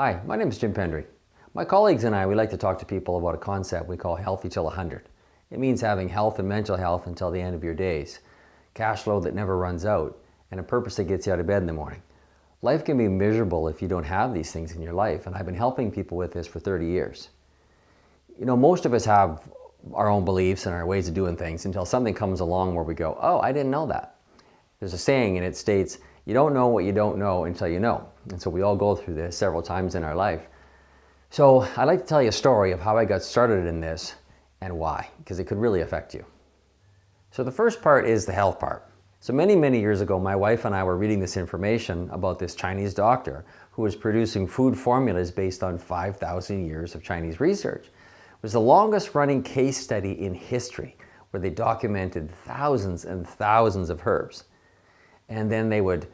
Hi, my name is Jim Pendree. My colleagues and I, we like to talk to people about a concept we call healthy till 100. It means having health and mental health until the end of your days, cash flow that never runs out, and a purpose that gets you out of bed in the morning. Life can be miserable if you don't have these things in your life, and I've been helping people with this for 30 years. You know, most of us have our own beliefs and our ways of doing things until something comes along where we go, oh, I didn't know that. There's a saying and it states, you don't know what you don't know until you know. And so we all go through this several times in our life. So I'd like to tell you a story of how I got started in this and why, because it could really affect you. So the first part is the health part. So many years ago, my wife and I were reading this information about this Chinese doctor who was producing food formulas based on 5,000 years of Chinese research. It was the longest running case study in history where they documented thousands and thousands of herbs. And then they would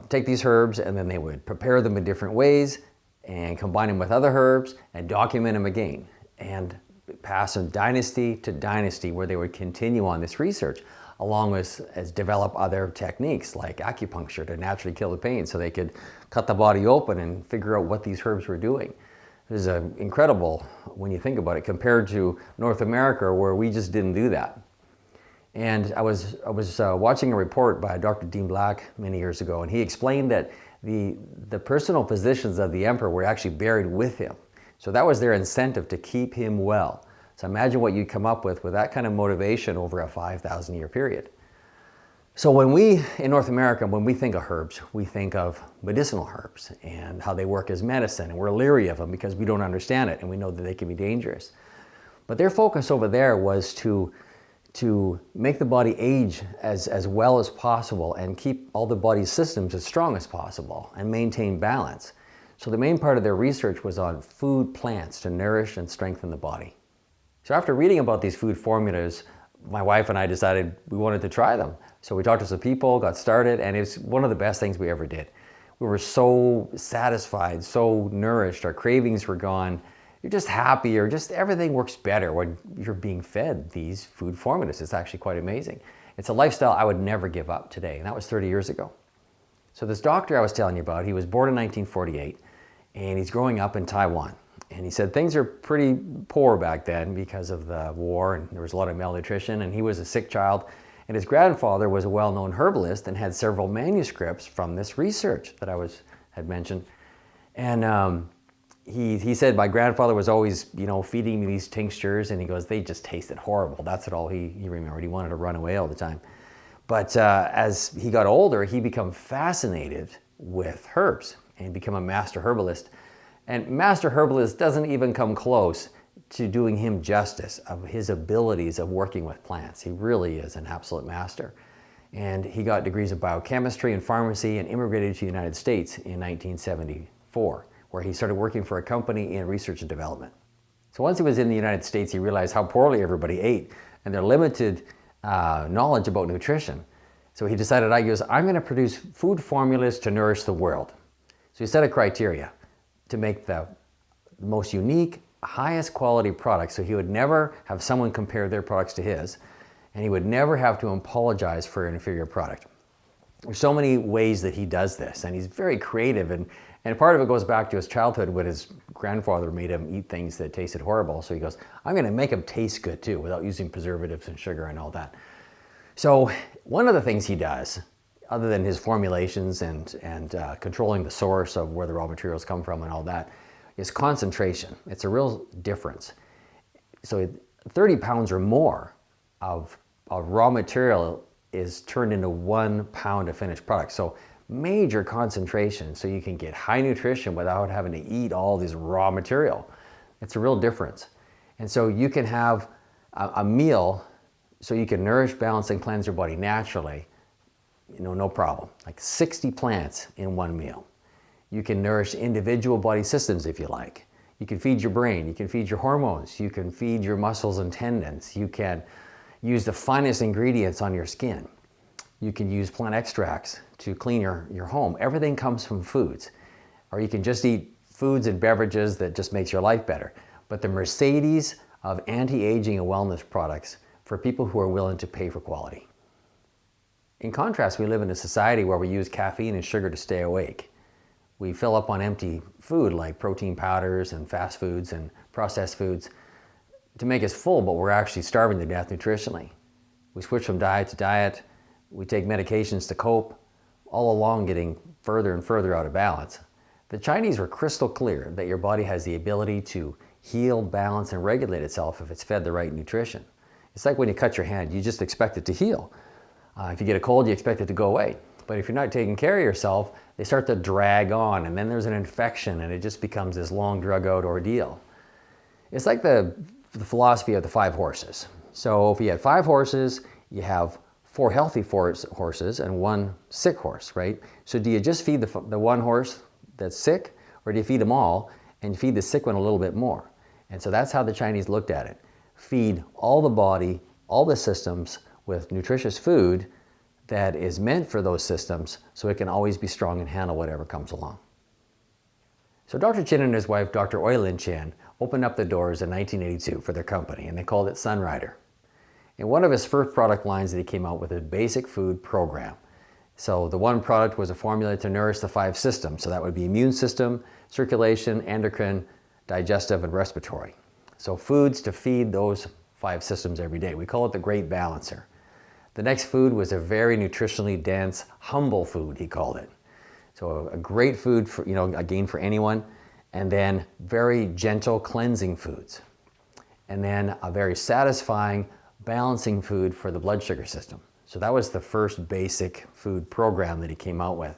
take these herbs and then they would prepare them in different ways and combine them with other herbs and document them again and pass from dynasty to dynasty where they would continue on this research along with as develop other techniques like acupuncture to naturally kill the pain so they could cut the body open and figure out what these herbs were doing. This is incredible when you think about it compared to North America where we just didn't do that. And I was watching a report by Dr. Dean Black many years ago, and he explained that the personal physicians of the emperor were actually buried with him. So that was their incentive to keep him well. So imagine what you'd come up with that kind of motivation over a 5,000-year period. So when we, in North America, when we think of herbs, we think of medicinal herbs and how they work as medicine, and we're leery of them because we don't understand it and we know that they can be dangerous. But their focus over there was to make the body age as well as possible and keep all the body's systems as strong as possible and maintain balance. So the main part of their research was on food plants to nourish and strengthen the body. So after reading about these food formulas, my wife and I decided we wanted to try them. So we talked to some people, got started, and it's one of the best things we ever did. We were so satisfied, so nourished, our cravings were gone. You're just happier, just everything works better when you're being fed these food formulas. It's actually quite amazing. It's a lifestyle I would never give up today, and that was 30 years ago. So this doctor I was telling you about, he was born in 1948, and he's growing up in Taiwan. And he said things are pretty poor back then because of the war, and there was a lot of malnutrition, and he was a sick child. And his grandfather was a well-known herbalist and had several manuscripts from this research that I had mentioned. And he said my grandfather was always, feeding me these tinctures, and he goes, they just tasted horrible. That's what all he remembered. He wanted to run away all the time. But as he got older, he became fascinated with herbs and became a master herbalist. And master herbalist doesn't even come close to doing him justice of his abilities of working with plants. He really is an absolute master. And he got degrees of biochemistry and pharmacy and immigrated to the United States in 1974. Where he started working for a company in research and development. So once he was in the United States, he realized how poorly everybody ate and their limited knowledge about nutrition. So he decided, I'm going to produce food formulas to nourish the world. So he set a criteria to make the most unique, highest quality products so he would never have someone compare their products to his, and he would never have to apologize for an inferior product. There's so many ways that he does this, and he's very creative, and part of it goes back to his childhood when his grandfather made him eat things that tasted horrible. So he goes, I'm going to make them taste good too without using preservatives and sugar and all that. So one of the things he does, other than his formulations and controlling the source of where the raw materials come from and all that, is concentration. It's a real difference. So 30 pounds or more of raw material is turned into 1 pound of finished product. So major concentration so you can get high nutrition without having to eat all this raw material. It's a real difference. And so you can have a meal so you can nourish, balance, and cleanse your body naturally, no problem. Like 60 plants in one meal. You can nourish individual body systems if you like. You can feed your brain, you can feed your hormones, you can feed your muscles and tendons, you can use the finest ingredients on your skin. You can use plant extracts to clean your home. Everything comes from foods. Or you can just eat foods and beverages that just makes your life better. But the Mercedes of anti-aging and wellness products for people who are willing to pay for quality. In contrast, we live in a society where we use caffeine and sugar to stay awake. We fill up on empty food like protein powders and fast foods and processed foods to make us full, but we're actually starving to death nutritionally. We switch from diet to diet, we take medications to cope, all along getting further and further out of balance. The Chinese were crystal clear that your body has the ability to heal, balance, and regulate itself if it's fed the right nutrition. It's like when you cut your hand, you just expect it to heal. If you get a cold, you expect it to go away. But if you're not taking care of yourself, they start to drag on, and then there's an infection, and it just becomes this long, drug-out ordeal. It's like the philosophy of the 5 horses. So if you had 5 horses, you have 4 healthy horses and 1 sick horse, right? So do you just feed the one horse that's sick, or do you feed them all and feed the sick one a little bit more? And so that's how the Chinese looked at it. Feed all the body, all the systems with nutritious food that is meant for those systems so it can always be strong and handle whatever comes along. So Dr. Chen and his wife, Dr. Oilin Chen, opened up the doors in 1982 for their company, and they called it Sunrider. And one of his first product lines that he came out with is a basic food program. So the one product was a formula to nourish the 5 systems. So that would be immune system, circulation, endocrine, digestive, and respiratory. So foods to feed those 5 systems every day. We call it the Great Balancer. The next food was a very nutritionally dense, humble food, he called it. So a great food for, again, for anyone. And then very gentle cleansing foods. And then a very satisfying, balancing food for the blood sugar system. So that was the first basic food program that he came out with.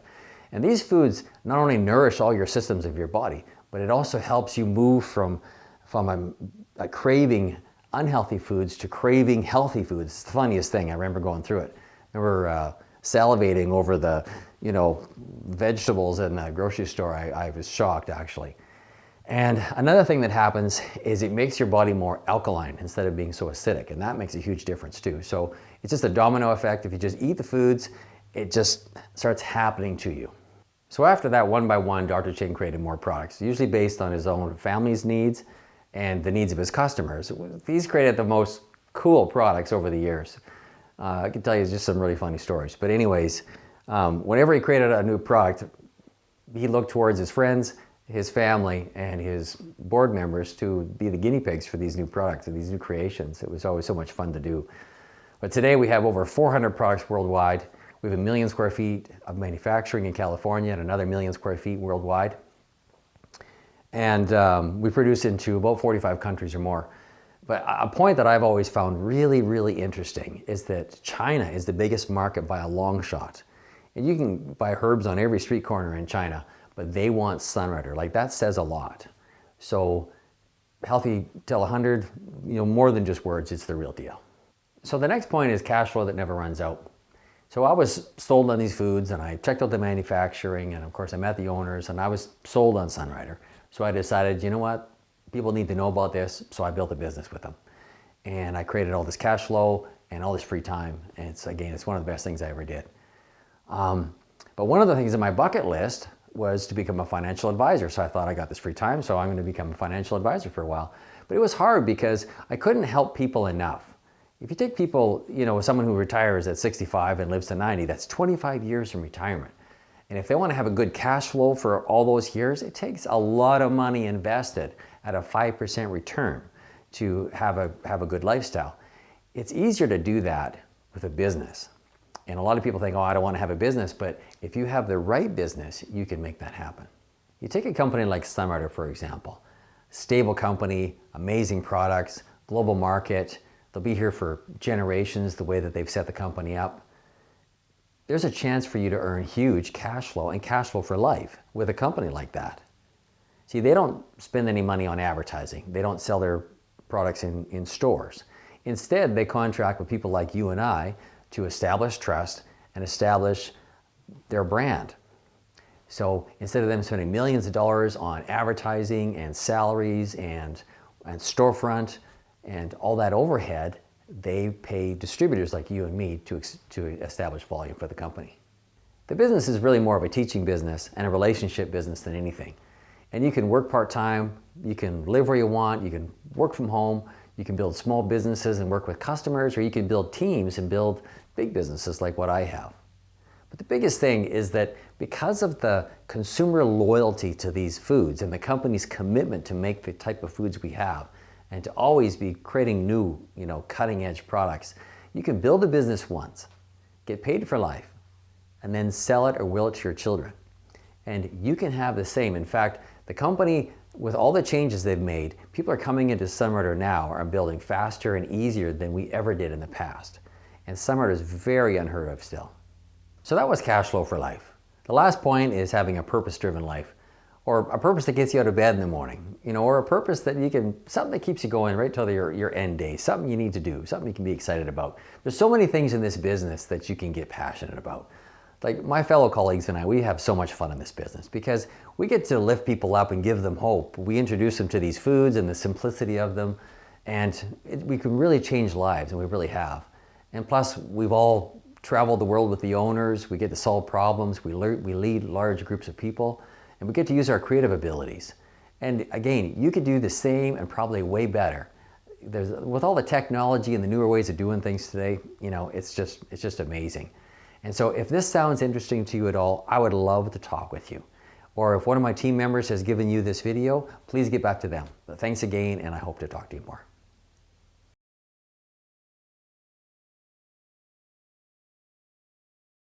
And these foods not only nourish all your systems of your body, but it also helps you move from a craving unhealthy foods to craving healthy foods. It's the funniest thing. I remember going through it. I remember salivating over the, vegetables in the grocery store. I was shocked, actually. And another thing that happens is it makes your body more alkaline instead of being so acidic, and that makes a huge difference too. So it's just a domino effect. If you just eat the foods, it just starts happening to you. So after that, one by one, Dr. Chen created more products, usually based on his own family's needs and the needs of his customers. He's created the most cool products over the years. I can tell you just some really funny stories. But anyways, whenever he created a new product, he looked towards his friends, his family, and his board members to be the guinea pigs for these new products and these new creations. It was always so much fun to do. But today we have over 400 products worldwide. We have 1 million square feet of manufacturing in California and another 1 million square feet worldwide. And we produce into about 45 countries or more. But a point that I've always found really, really interesting is that China is the biggest market by a long shot. And you can buy herbs on every street corner in China, but they want Sunrider. Like, that says a lot. So healthy till 100, more than just words, it's the real deal. So the next point is cash flow that never runs out. So I was sold on these foods, and I checked out the manufacturing, and of course I met the owners, and I was sold on Sunrider. So I decided, you know what? People need to know about this, so I built a business with them. And I created all this cash flow and all this free time. And it's one of the best things I ever did. But one of the things in my bucket list was to become a financial advisor. So I thought, I got this free time, so I'm going to become a financial advisor for a while. But it was hard because I couldn't help people enough. If you take people, someone who retires at 65 and lives to 90, that's 25 years from retirement. And if they want to have a good cash flow for all those years, it takes a lot of money invested at a 5% return to have a good lifestyle. It's easier to do that with a business. And a lot of people think, I don't want to have a business, but if you have the right business, you can make that happen. You take a company like Sunrider, for example. Stable company, amazing products, global market. They'll be here for generations the way that they've set the company up. There's a chance for you to earn huge cash flow and cash flow for life with a company like that. See, they don't spend any money on advertising. They don't sell their products in stores. Instead, they contract with people like you and I to establish trust and establish their brand. So instead of them spending millions of dollars on advertising and salaries and storefront and all that overhead, they pay distributors like you and me to establish volume for the company. The business is really more of a teaching business and a relationship business than anything. And you can work part-time, you can live where you want, you can work from home, you can build small businesses and work with customers, or you can build teams and build big businesses like what I have. But the biggest thing is that because of the consumer loyalty to these foods and the company's commitment to make the type of foods we have and to always be creating new, cutting edge products, you can build a business once, get paid for life, and then sell it or will it to your children. And you can have the same. In fact, the company, with all the changes they've made, people are coming into Sunrider now are building faster and easier than we ever did in the past. And Sunrider is very unheard of still. So that was cash flow for life. The last point is having a purpose-driven life, or a purpose that gets you out of bed in the morning, or a purpose that something that keeps you going right till your end day, something you need to do, something you can be excited about. There's so many things in this business that you can get passionate about. Like my fellow colleagues and I, we have so much fun in this business because we get to lift people up and give them hope. We introduce them to these foods and the simplicity of them, and we can really change lives, and we really have. And plus, we've all traveled the world with the owners. We get to solve problems. We lead large groups of people, and we get to use our creative abilities. And again, you could do the same and probably way better. With all the technology and the newer ways of doing things today, it's just amazing. And so if this sounds interesting to you at all, I would love to talk with you. Or if one of my team members has given you this video, please get back to them. But thanks again, and I hope to talk to you more.